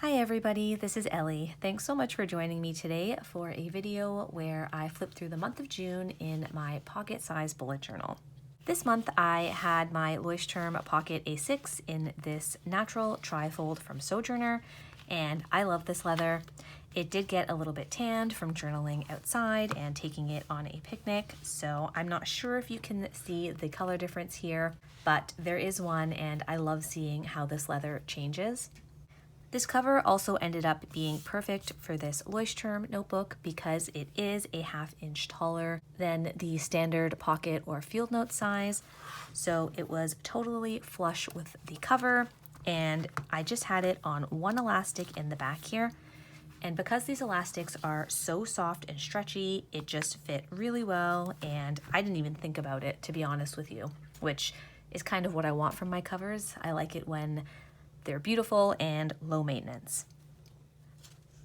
Hi everybody, this is Ellie. Thanks so much for joining me today for a video where I flip through the month of June in my pocket-sized bullet journal. This month I had my Leuchtturm Pocket A6 in this natural trifold from Sojourner, and I love this leather. It did get a little bit tanned from journaling outside and taking it on a picnic, so I'm not sure if you can see the color difference here, but there is one, and I love seeing how this leather changes. This cover also ended up being perfect for this Leuchtturm notebook because it is a ½ inch taller than the standard pocket or field note size. So it was totally flush with the cover, and I just had it on one elastic in the back here. And because these elastics are so soft and stretchy, it just fit really well, and I didn't even think about it, to be honest with you, which is kind of what I want from my covers. I like it when they're beautiful and low maintenance.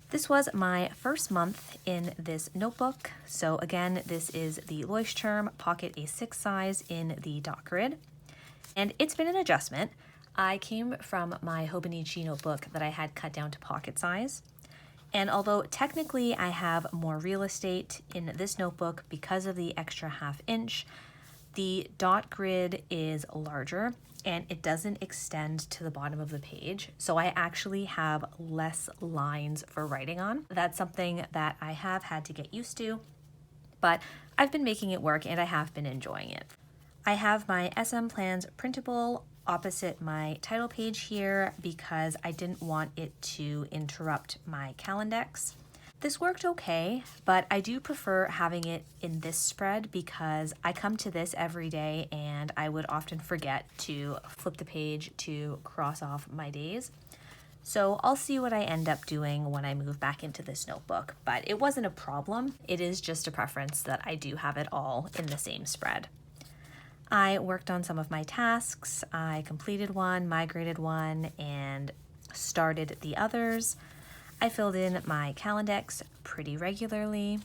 This was my first month in this notebook. So again, this is the Leuchtturm Pocket A6 size in the dot grid. And it's been an adjustment. I came from my Homebody notebook that I had cut down to pocket size. And although technically I have more real estate in this notebook because of the extra ½ inch, the dot grid is larger and it doesn't extend to the bottom of the page. So I actually have less lines for writing on. That's something that I have had to get used to, but I've been making it work and I have been enjoying it. I have my SM plans printable opposite my title page here because I didn't want it to interrupt my Calendex. This worked okay, but I do prefer having it in this spread because I come to this every day and I would often forget to flip the page to cross off my days. So I'll see what I end up doing when I move back into this notebook, but it wasn't a problem. It is just a preference that I do have it all in the same spread. I worked on some of my tasks. I completed one, migrated one, and started the others. I filled in my Calendex pretty regularly.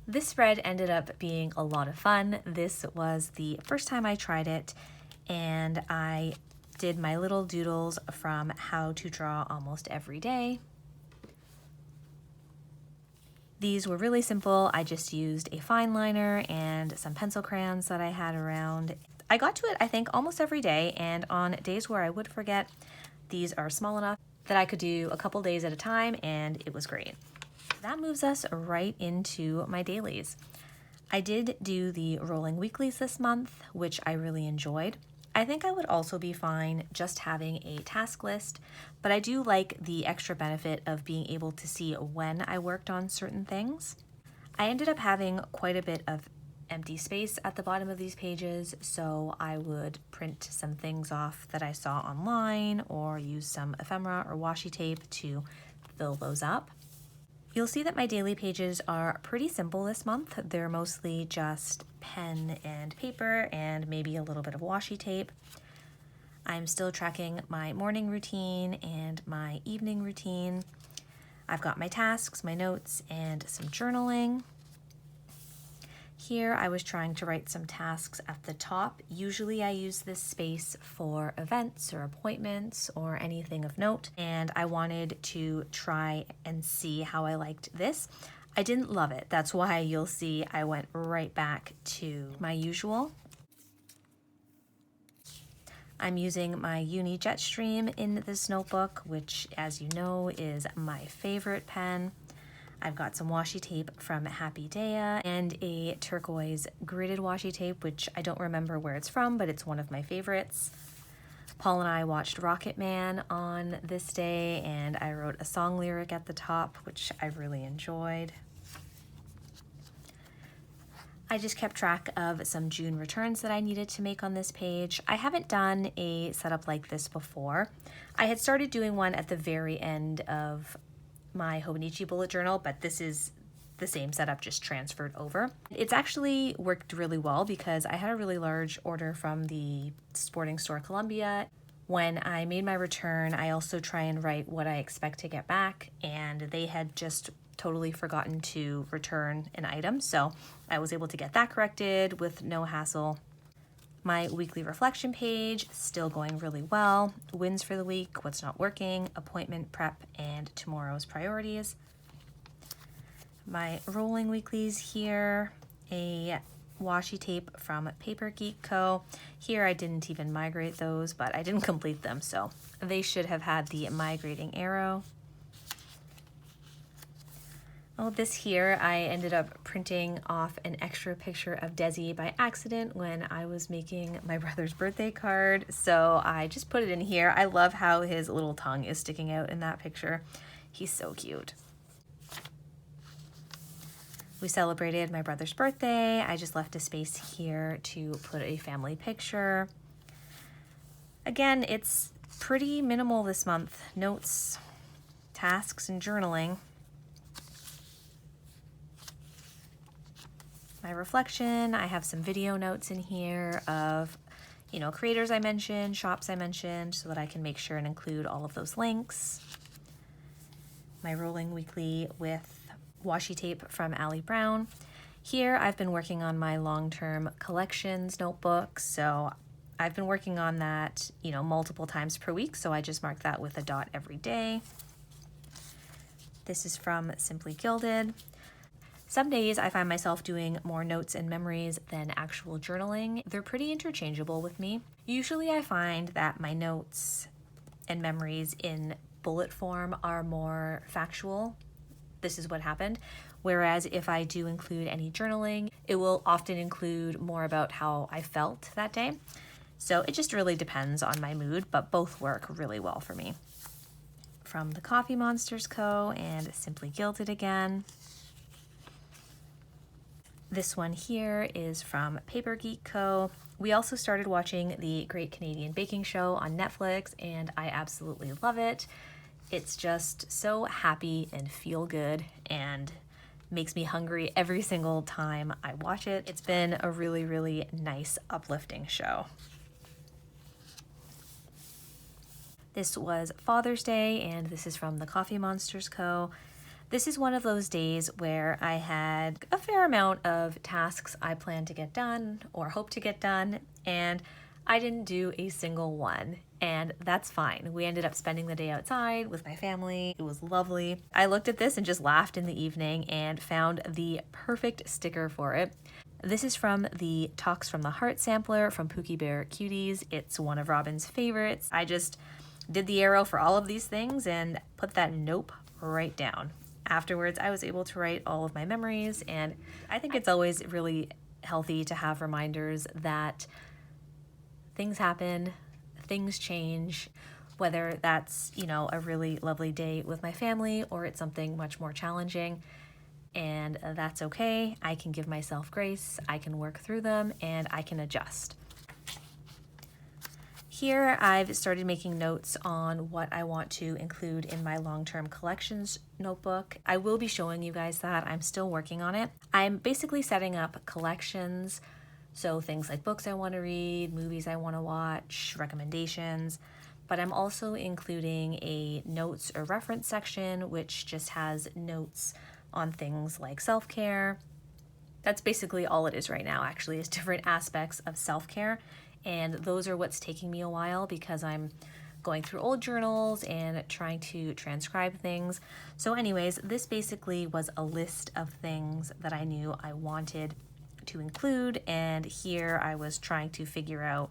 This spread ended up being a lot of fun. This was the first time I tried it, and I did my little doodles from how to draw almost every day. These were really simple. I just used a fine liner and some pencil crayons that I had around. I got to it, I think, almost every day, and on days where I would forget, these are small enough that I could do a couple days at a time, and it was great. That moves us right into my dailies. I did do the rolling weeklies this month, which I really enjoyed. I think I would also be fine just having a task list, but I do like the extra benefit of being able to see when I worked on certain things. I ended up having quite a bit of empty space at the bottom of these pages, so I would print some things off that I saw online or use some ephemera or washi tape to fill those up. You'll see that my daily pages are pretty simple this month. They're mostly just pen and paper and maybe a little bit of washi tape. I'm still tracking my morning routine and my evening routine. I've got my tasks, my notes, and some journaling. Here I was trying to write some tasks at the top. Usually I use this space for events or appointments or anything of note, and I wanted to try and see how I liked this. I didn't love it. That's why you'll see I went right back to my usual. I'm using my uni Jetstream in this notebook, which, as you know, is my favorite pen. I've got some washi tape from Happy Daya and a turquoise gridded washi tape, which I don't remember where it's from, but it's one of my favorites. Paul and I watched Rocket Man on this day, and I wrote a song lyric at the top, which I really enjoyed. I just kept track of some June returns that I needed to make on this page. I haven't done a setup like this before. I had started doing one at the very end of my Homebody bullet journal, but this is the same setup just transferred over. It's actually worked really well because I had a really large order from the sporting store Columbia. When I made my return, I also try and write what I expect to get back, and they had just totally forgotten to return an item, so I was able to get that corrected with no hassle. My weekly reflection page, still going really well. Wins for the week, what's not working, appointment prep, and tomorrow's priorities. My rolling weeklies here, a washi tape from PapergeekCo. Here I didn't even migrate those, but I didn't complete them, so they should have had the migrating arrow. Oh, this here, I ended up printing off an extra picture of Desi by accident when I was making my brother's birthday card, so I just put it in here. I love how his little tongue is sticking out in that picture. He's so cute. We celebrated my brother's birthday. I just left a space here to put a family picture. Again, it's pretty minimal this month. Notes, tasks, and journaling. My reflection, I have some video notes in here of, creators I mentioned, shops I mentioned, so that I can make sure and include all of those links. My rolling weekly with washi tape from AliBrown. Here I've been working on my long-term collections notebook, so I've been working on that, multiple times per week, so I just mark that with a dot every day. This is from Simply Gilded. Some days I find myself doing more notes and memories than actual journaling. They're pretty interchangeable with me. Usually I find that my notes and memories in bullet form are more factual. This is what happened. Whereas if I do include any journaling, it will often include more about how I felt that day. So it just really depends on my mood, but both work really well for me. From TheCoffeeMonsterzCo and Simply Gilded again. This one here is from PapergeekCo. We also started watching the Great Canadian Baking Show on Netflix, and I absolutely love it. It's just so happy and feel good and makes me hungry every single time I watch it. It's been a really, really nice, uplifting show. This was Father's Day, and this is from TheCoffeeMonsterzCo. This is one of those days where I had a fair amount of tasks I planned to get done or hope to get done, and I didn't do a single one, and that's fine. We ended up spending the day outside with my family. It was lovely. I looked at this and just laughed in the evening and found the perfect sticker for it. This is from the Talks from the Heart sampler from Pookie Bear Cuties. It's one of Robin's favorites. I just did the arrow for all of these things and put that nope right down. Afterwards, I was able to write all of my memories, and I think it's always really healthy to have reminders that things happen, things change, whether that's, a really lovely day with my family or it's something much more challenging, and that's okay. I can give myself grace, I can work through them, and I can adjust. Here I've started making notes on what I want to include in my long-term collections notebook. I will be showing you guys that. I'm still working on it. I'm basically setting up collections, so things like books I want to read, movies I want to watch, recommendations, but I'm also including a notes or reference section which just has notes on things like self-care. That's basically all it is right now, actually, is different aspects of self-care. And those are what's taking me a while because I'm going through old journals and trying to transcribe things. So anyways, this basically was a list of things that I knew I wanted to include, and here I was trying to figure out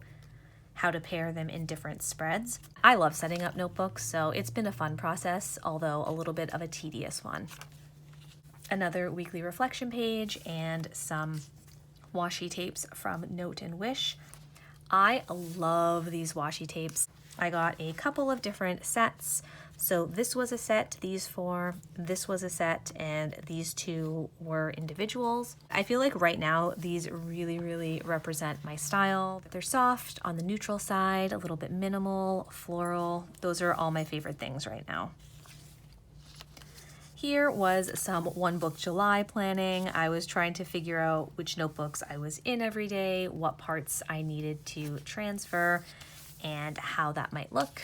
how to pair them in different spreads. I love setting up notebooks, so it's been a fun process, although a little bit of a tedious one. Another weekly reflection page and some washi tapes from Note and Wish. I love these washi tapes. I got a couple of different sets. So this was a set, these four, this was a set, and these two were individuals. I feel like right now these really, really represent my style. They're soft, on the neutral side, a little bit minimal, floral. Those are all my favorite things right now. Here was some One Book July planning. I was trying to figure out which notebooks I was in every day, what parts I needed to transfer, and how that might look.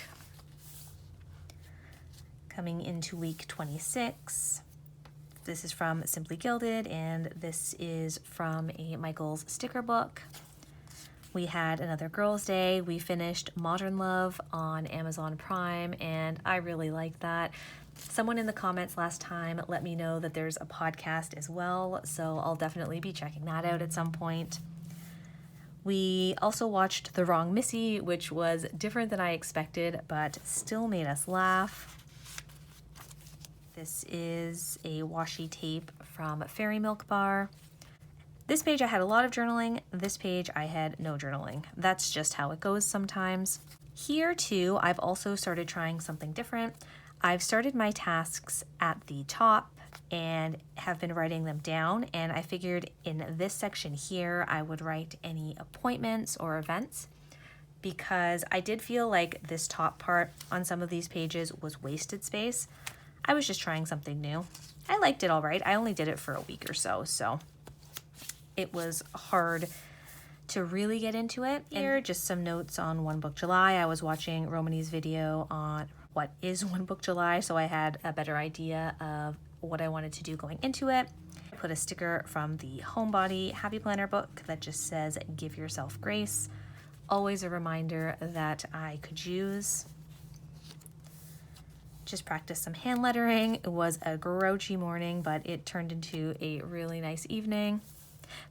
Coming into week 26. This is from Simply Gilded, and this is from a Michael's sticker book. We had another girls' day. We finished Modern Love on Amazon Prime, and I really liked that. Someone in the comments last time let me know that there's a podcast as well, so I'll definitely be checking that out at some point. We also watched The Wrong Missy, which was different than I expected, but still made us laugh. This is a washi tape from Fairy Milk Bar. This page I had a lot of journaling, this page I had no journaling. That's just how it goes sometimes. Here too, I've also started trying something different. I've started my tasks at the top and have been writing them down, and I figured in this section here I would write any appointments or events, because I did feel like this top part on some of these pages was wasted space. I was just trying something new. I liked it all right. I only did it for a week or so, so it was hard to really get into it. Here, just some notes on One Book July. I was watching Romany's video on what is One Book July, so I had a better idea of what I wanted to do going into it. I put a sticker from the Homebody Happy Planner book that just says, "Give yourself grace." Always a reminder that I could use. Just practiced some hand lettering. It was a grouchy morning, but it turned into a really nice evening.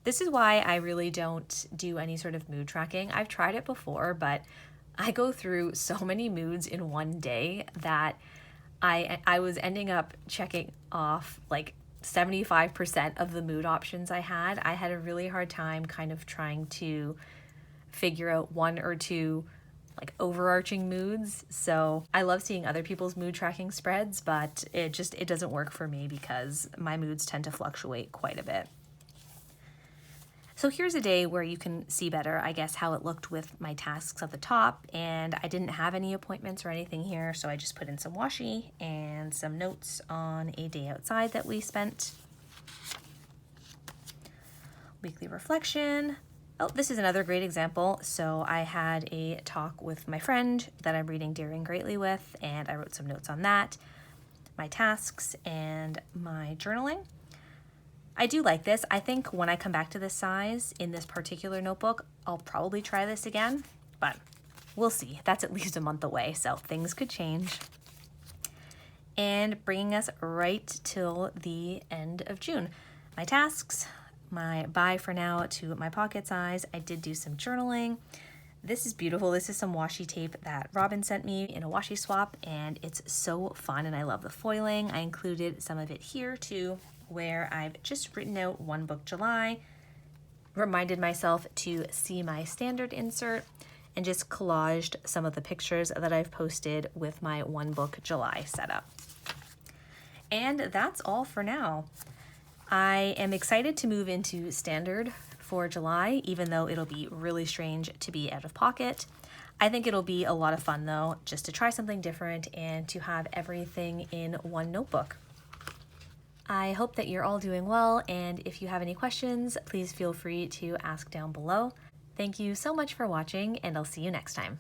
This is why I really don't do any sort of mood tracking. I've tried it before, but I go through so many moods in one day that I was ending up checking off like 75% of the mood options I had. I had a really hard time kind of trying to figure out one or two like overarching moods. So I love seeing other people's mood tracking spreads, but it doesn't work for me because my moods tend to fluctuate quite a bit. So here's a day where you can see better, I guess, how it looked with my tasks at the top, and I didn't have any appointments or anything here, so I just put in some washi and some notes on a day outside that we spent. Weekly reflection. Oh, this is another great example. So I had a talk with my friend that I'm reading Daring Greatly with, and I wrote some notes on that, my tasks, and my journaling. I do like this. I think when I come back to this size in this particular notebook, I'll probably try this again, but we'll see. That's at least a month away, so things could change. And bringing us right till the end of June. My tasks, my bye for now to my pocket size. I did do some journaling. This is beautiful. This is some washi tape that Robin sent me in a washi swap, and it's so fun, and I love the foiling. I included some of it here too, where I've just written out One Book July, reminded myself to see my standard insert, and just collaged some of the pictures that I've posted with my One Book July setup. And that's all for now. I am excited to move into standard for July, even though it'll be really strange to be out of pocket. I think it'll be a lot of fun though, just to try something different and to have everything in one notebook. I hope that you're all doing well, and if you have any questions, please feel free to ask down below. Thank you so much for watching, and I'll see you next time.